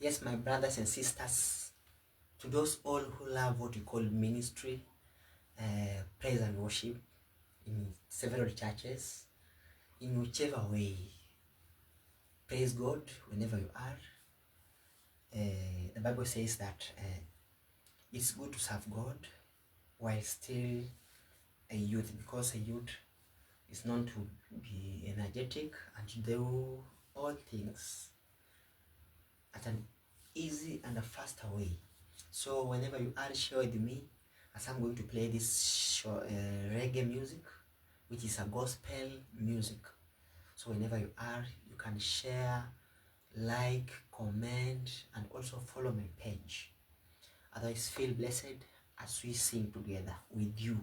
Yes, my brothers and sisters, to those all who love what we call ministry, praise and worship in several churches, in whichever way, praise God whenever you are. The Bible says that it's good to serve God while still a youth, because a youth is known to be energetic and to do all things at an easy and a faster way. So whenever you are, share with me, as I'm going to play this reggae music, which is a gospel music. So whenever you are, you can share, like, comment, and also follow my page. Otherwise, feel blessed as we sing together with you.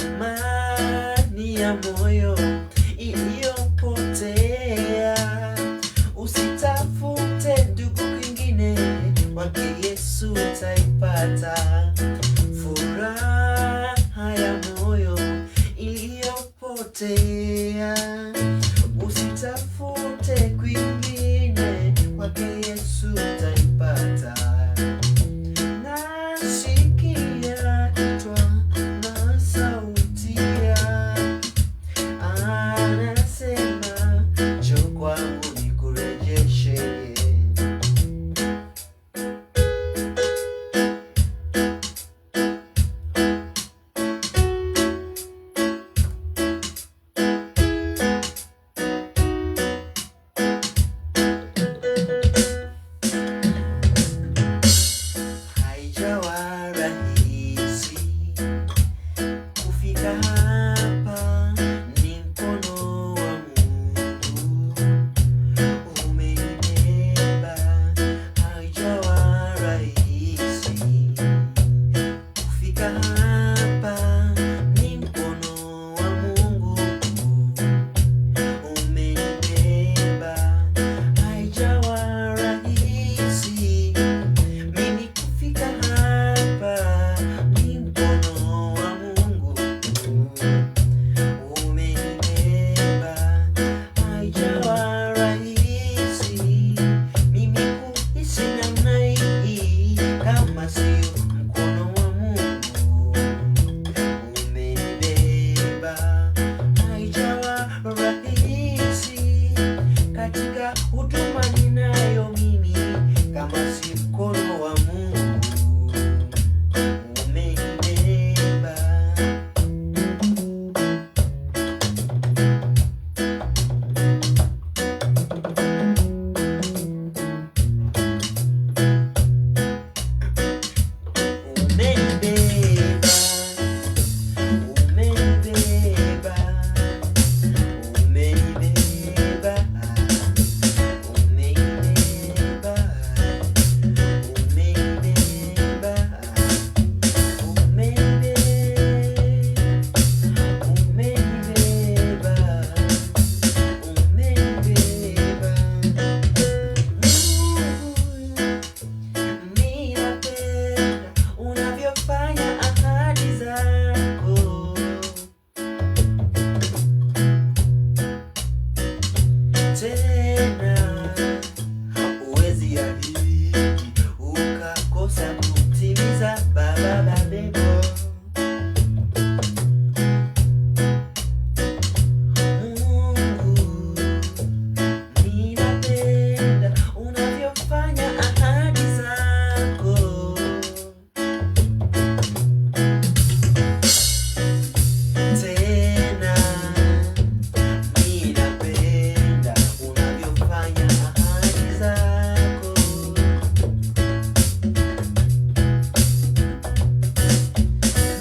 amani ya moyo iliyopotea. Usitafute ndugu kwingine, kwake Yesu utaipata. Furaha ya moyo iliyopotea, usitafute kwingine, kwake Yesu utaipata. Nasikia kichwa na sauti yake, anasema njoo kwangu nikurejeshe. Haijawa rahisi kufika hapa, ni mkono wa Mungu umenibeba. Haijawa rahisi kufika hapa, ni mkono wa Mungu umenibeba. Haijawa rahisi mimi kufika hapa, ni mkono wa Mungu umenibeba. Haijawa rahisi mimi kuishi namna hii, kama sio mkono wa Mungu umenibeba. Haijawa rahisi katika huduma ninayo mimi, kama si mkono wa Mungu umenibeba. Umenibeba, umenibeba, umenibeba, umenibeba, umenibeba, umenibeba. Ninapenda unavyofanya ahadi zako, tena huwezi ahidi ukakosa kutimiza. Baba babebo, Mungu, ninapenda unavyofanya ahadi zako, tena ninapenda unavyofanya ahadi zako.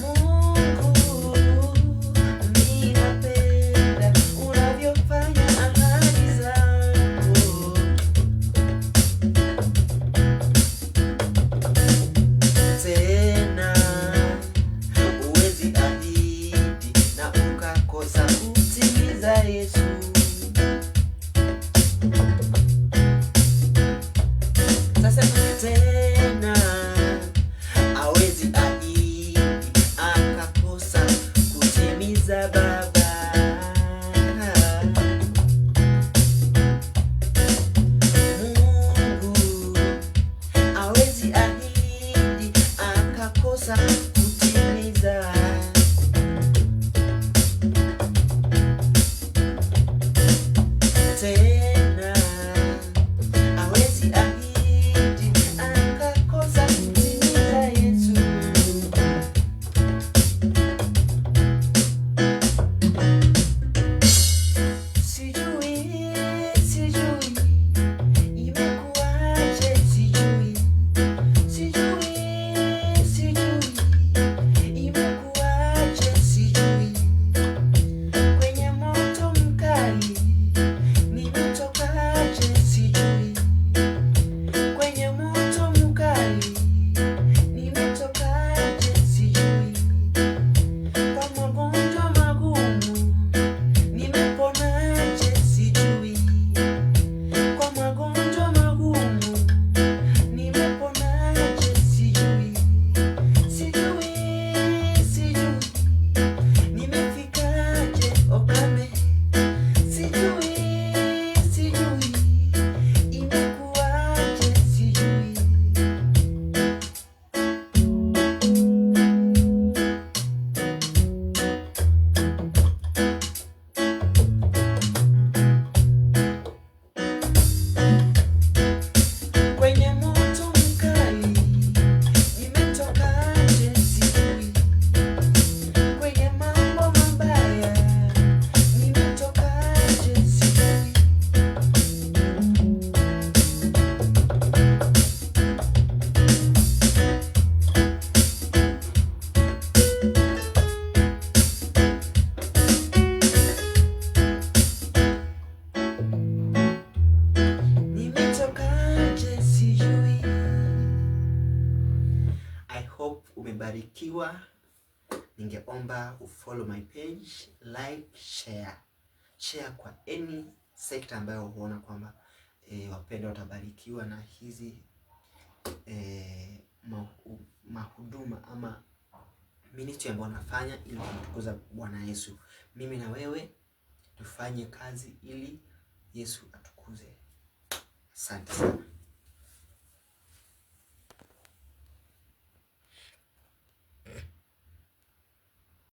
Mungu, ninapenda unavyofanya ahadi zako, tena huwezi ahidi na ukakosa kutimiza. Yesu, sasa tena hawezi ahidi akakosa kutimiza. Baba, Mungu hawezi ahidi akakosa kutimiza. Tena hawezi ahidi akakosa kutimiza. Yesu, ningeomba ufollow my page, like, share kwa any sector ambayo huona kwamba wapendwa watabarikiwa na hizi mahuduma ama ministry ambayo nafanya ili kumtukuza Bwana Yesu. Mimi na wewe tufanye kazi ili Yesu atukuze. Asante sana.